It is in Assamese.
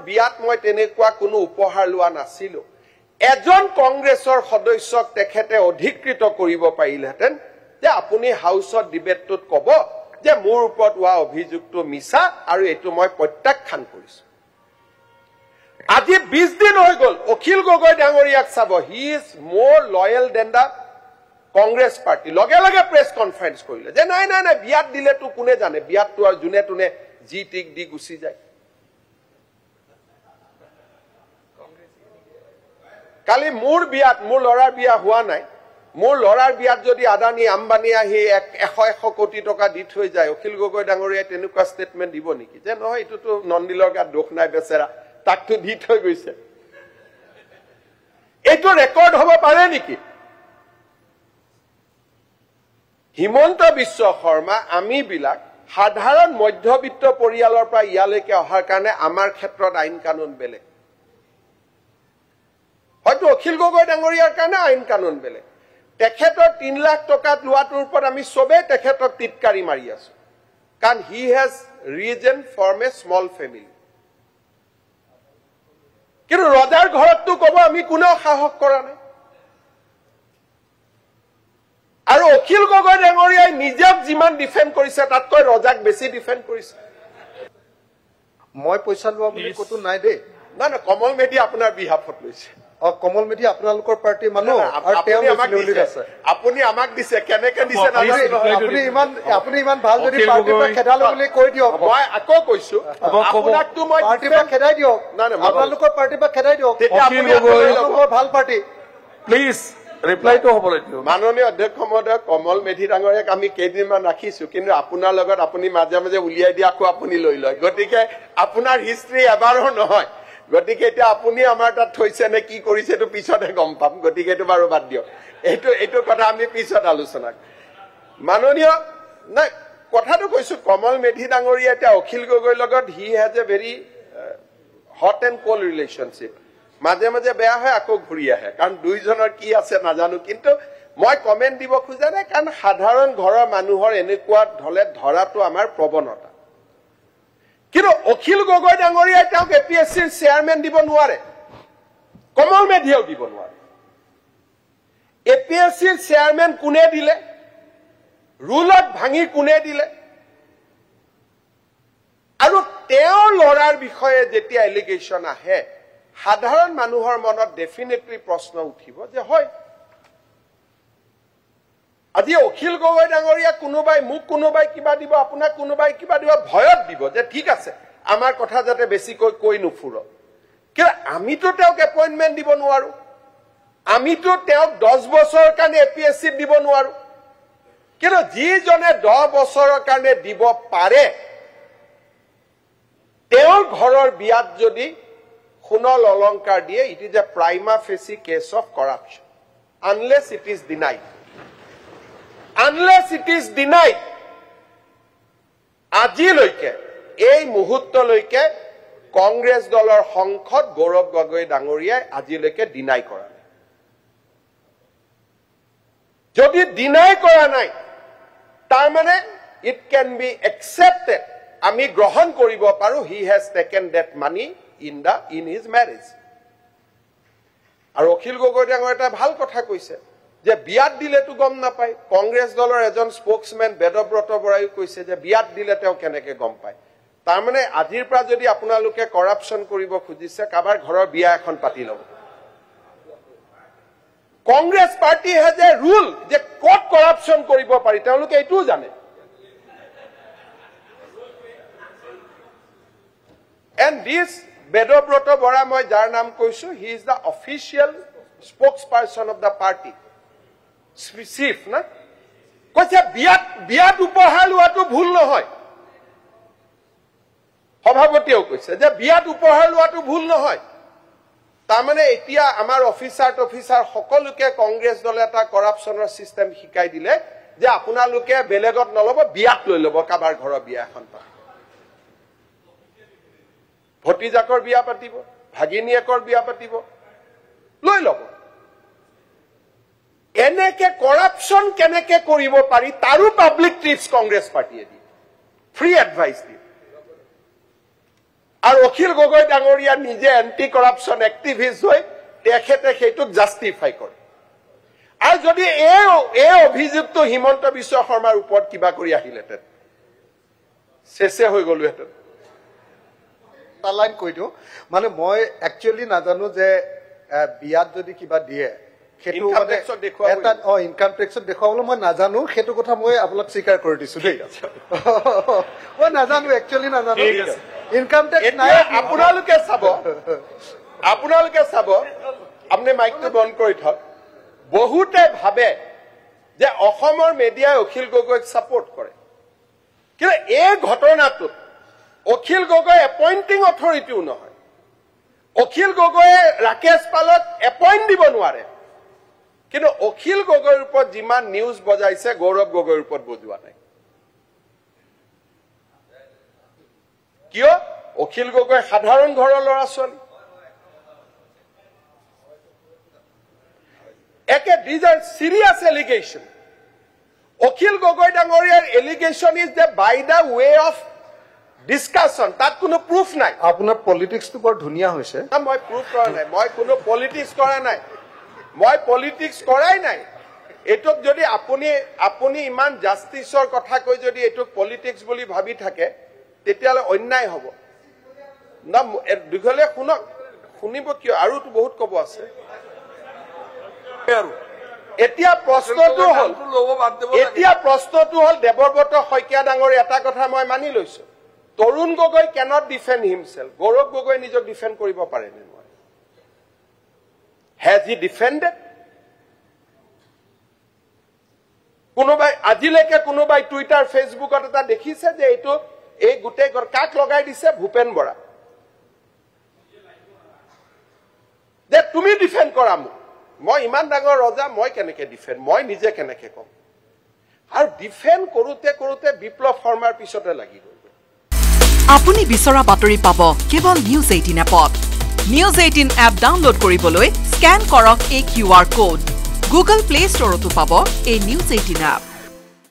বিয়াত মই তেনেকুৱা কোনো উপহাৰ লোৱা নাছিলো এজন কংগ্ৰেছৰ সদস্যক তেখেতে অধিকৃত কৰিব পাৰিলেহেঁতেন যে আপুনি হাউচত ডিবেটটোত ক'ব যে মোৰ ওপৰত হোৱা অভিযোগটো মিছা আৰু এইটো মই প্ৰত্যাখ্যান কৰিছো আজি 20 দিন হৈ গ'ল অখিল গগৈ ডাঙৰীয়াক চাব he is more loyal than the Congress party লগে লগে প্ৰেছ কনফাৰেন্স কৰিলে যে নাই নাই নাই বিয়াত দিলেতো কোনে জানে বিয়াতটো আৰু যোনে তোনে জি টিক দি গুচি যায় কালি মোৰ বিয়াত মোৰ লৰাৰ বিয়া হোৱা নাই মোৰ লৰাৰ বিয়াত যদি আদানী আম্বানী আহি 100 কোটি টকা দি থৈ যায় অখিল গগৈ ডাঙৰীয়াই তেনেকুৱা ষ্টেটমেন্ট দিব নেকি যে নহয় এটোতো নন্দিলৰ গাত দোষ নাই বেচেৰা তাকটো দি থৈ গৈছে এইটো ৰেকৰ্ড হ'ব পাৰে নেকি হিমন্ত বিশ্ব শৰ্মা আমি বিলাক সাধাৰণ মধ্যবিত্ত পৰিয়ালৰ পৰা ইয়ালৈকে অহাৰ কাৰণে আমাৰ ক্ষেত্ৰত আইন কানুন বেলেগ হয়তো অখিল গগৈ ডাঙৰীয়াৰ কাৰণে আইন কানুন বেলেগ তেখেতৰ 3 লাখ টকা লোৱাটোৰ ওপৰত আমি সবে তেখেতক টিটকাৰি মাৰি আছো কাৰণ he has risen from a small family কিন্তু ৰজাৰ ঘৰতটো ক'ব আমি কোনেও সাহস কৰা নাই আৰু অখিল গগৈ ডাঙৰীয়াই নিজক যিমান ডিফেন্ড কৰিছে তাতকৈ ৰজাক বেছি ডিফেন্ড কৰিছে মই পইচা লোৱা বুলি কতো নাই দে না না কমল মেধি আপোনাৰ বিহাফত লৈছে কমল মেধি আপোনালোকৰ পাৰ্টি মানুহ আৰু তেওঁ আছে আপুনি আমাক দিছে কেনেকে দিছে আপুনি ইমান ভাল যদি পাৰ্টিৰ পৰা খেদালো বুলি কৈ দিয়ক মই আকৌ কৈছো আপোনাকতো মই পাৰ্টিৰ পৰা খেদাই দিয়ক আপোনালোকৰ পাৰ্টিৰ পৰা খেদাই দিয়ক ভাল পাৰ্টি প্লিজ ৰিপ্লাইটো হ'ব লাগিব মাননীয় অধ্যক্ষ মহোদয় কমল মেধি ডাঙৰীয়াক আমি কেইদিনমান ৰাখিছো কিন্তু আপোনাৰ লগত আপুনি মাজে মাজে উলিয়াই দিয়া আকৌ আপুনি লৈ লয় গতিকে আপোনাৰ হিষ্ট্ৰী এবাৰো নহয় গতিকে এতিয়া আপুনি আমাৰ তাত থৈছে নে কি কৰিছে এইটো পিছতহে গম পাম গতিকে এইটো বাৰু বাদ দিয়ক এইটো কথা আমি পিছত আলোচনা মাননীয় নাই কথাটো কৈছো কমল মেধি ডাঙৰীয়া এতিয়া অখিল গগৈৰ লগত he has a very hot and cold relationship মাজে মাজে বেয়া হয় আকৌ ঘূৰি আহে কাৰণ দুইজনৰ কি আছে নাজানো কিন্তু মই কমেন্ট দিব খোজা নাই কাৰণ সাধাৰণ ঘৰৰ মানুহৰ এনেকুৱা ধলে ধৰাটো আমাৰ প্ৰৱণতা কিন্তু অখিল গগৈ ডাঙৰীয়াই তেওঁক এপিএছচিৰ চেয়াৰমেন দিব নোৱাৰে কমল মেধিয়েও দিব নোৱাৰে এপিএছচিৰ চেয়াৰমেন কোনে দিলে ৰুলত ভাঙি কোনে দিলে আৰু তেওঁৰ লৰাৰ বিষয়ে যেতিয়া এলিগেশ্যন আহে সাধাৰণ মানুহৰ মনত ডেফিনেটলি প্ৰশ্ন উঠিব যে হয় আজি অখিল গগৈ ডাঙৰীয়া কোনোবাই মোক কোনোবাই কিবা দিব আপোনাক কোনোবাই কিবা দিব ভয়ত দিব যে ঠিক আছে আমাৰ কথা যাতে বেছিকৈ কৈ নুফুৰ কিন্তু আমিতো তেওঁক এপইণ্টমেণ্ট দিব নোৱাৰো আমিতো তেওঁক 10 বছৰৰ কাৰণে এপিএছচিত দিব নোৱাৰো কিন্তু যিজনে 10 বছৰৰ কাৰণে দিব পাৰে তেওঁৰ ঘৰৰ বিয়াত যদি সোণৰ অলংকাৰ দিয়ে it is a prima facie case of corruption unless it is denied আজিলৈকে এই মুহূৰ্তলৈকে কংগ্ৰেছ দলৰ সংসদ গৌৰৱ গগৈ ডাঙৰীয়াই আজিলৈকে ডিনাই কৰা নাই যদি ডিনাই কৰা নাই তাৰ মানে ইট ক্যান বি একসেপ্টেড আমি গ্ৰহণ কৰিব পাৰো he has taken that money in his marriage আৰু অখিল গগৈ ডাঙৰ এটা ভাল কথা কৈছে যে বিয়াত দিলেতো গম নাপায় কংগ্ৰেছ দলৰ এজন স্পোকসম্যান বেদব্ৰত বৰাইও কৈছে যে বিয়াত দিলে তেওঁ কেনেকে গম পায় তাৰ মানে আজিৰ পৰা যদি আপোনালোকে কৰাপশন কৰিব খুজিছে কাবাৰ ঘৰৰ বিয়া এখন পাতি লব Congress party has a rule যে ক'ত কৰাপশন কৰিব পাৰি তেওঁলোকে এইটোও জানে and this Bedobroto Bora moi jar naam koisu he is the official spokesperson of the party chief na koise biat upohar luatu bhul nohoy sabhapotiyeu koise je biat upohar luatu bhul nohoy tar mane etia amar officer সকলোকে কংগ্ৰেছ দলে এটা কৰাপশনৰ সিস্টেম শিকাই দিলে যে আপোনালোকে বেলেগত নলব বিয়াত লৈ লব কাবাৰ ঘৰৰ বিয়া এখন পা ভতিজাকৰ বিয়া পাতিব ভাগিনীয়েকৰ বিয়া পাতিব লৈ লব এনেকে কৰাপশন কেনেকে কৰিব পাৰি তাৰো পাব্লিক টিপস কংগ্ৰেছ পাৰ্টিয়ে দি ফ্ৰী এডভাইস দি আৰু অখিল গগৈ ডাঙৰীয়া নিজে এন্টি কৰাপশ্যন এক্টিভিষ্ট হৈ তেখেতে সেইটোক জাষ্টিফাই কৰে আৰু যদি এই অভিযুক্ত হিমন্ত বিশ্ব শৰ্মাৰ ওপৰত কিবা কৰি আহিলেহেঁতেন শেষে হৈ গলোহেঁতেন এটা লাইন কৈ দিওঁ মানে মই একচুৱেলি নাজানো যে বিয়াত যদি কিবা দিয়ে সেইটো Income মানে tax-ত দেখুৱাব এটা ইনকাম টেক্সত দেখুৱাবলৈ মই নাজানো সেইটো কথা মই আপোনাক স্বীকাৰ কৰি দিছো দেই মই নাজানো একচুৱেলি নাজানো ইনকাম টেক্স নাই এতিয়া আপোনালোকে চাব আপুনি মাইকটো বন্ধ কৰি থক বহুতে ভাবে যে অসমৰ মিডিয়াই অখিল গগৈক সাপোৰ্ট কৰে কিন্তু এই ঘটনাটোত অখিল গগৈ এপইণ্টিং অথৰিটিও নহয় অখিল গগৈয়ে ৰাকেশ পালক এপইণ্ট দিব নোৱাৰে কিন্তু অখিল গগৈৰ ওপৰত যিমান নিউজ বজাইছে গৌৰৱ গগৈৰ ওপৰত বজোৱা নাই কিয় অখিল গগৈ সাধাৰণ ঘৰৰ ল'ৰা ছোৱালী একে these are serious allegation Akhil Gogoi ডাঙৰীয়াৰ allegation is that by the way of discussion তাত কোনো proof নাই আপোনাৰ পলিটিক্সটো বৰ ধুনীয়া হৈছে মই proof কৰা নাই মই কোনো পলিটিক্স কৰা নাই মই পলিটিক্স কৰাই নাই এটোক যদি আপুনি ইমান জাস্টিসৰ কথা কৈ যদি এটোক পলিটিক্স বুলি ভাবি থাকে তেতিয়ালে অন্যায় হ'ব না দুঘলে শুনিব কিয় আৰু তো বহুত কব আছে এতিয়া প্ৰশ্নটো হল দেৱব্ৰত শইকীয়া ডাঙৰ এটা কথা মই মানি লৈছো Tarun Gogoi cannot defend himself Gaurav Gogoi নিজক ডিফেন্ড কৰিব পাৰে নে নোৱাৰে has he defended কোনোবাই আজিলৈকে কোনোবাই টুইটাৰ ফেসবুকত এটা দেখিছে যে এইটো এই গুটেই কাক লগাই দিছে ভূপেন বৰা যে তুমি ডিফেন্ড কৰা মোক মই ইমান ডাঙৰ ৰজা মই কেনেকে ডিফেন্ড মই নিজে কেনেকে কম আৰু ডিফেন্ড কৰোতে বিপ্লৱ শৰ্মাৰ পিছতে লাগি গ'ল আপুনি বিচৰা বাতৰি পাব কেৱল নিউজ 18 এপত নিউজ 18 এপ ডাউনলোড কৰিবলৈ স্ক্যান কৰক এই QR কোড গুগল প্লে ষ্টৰতো পাব এই নিউজ 18 এপ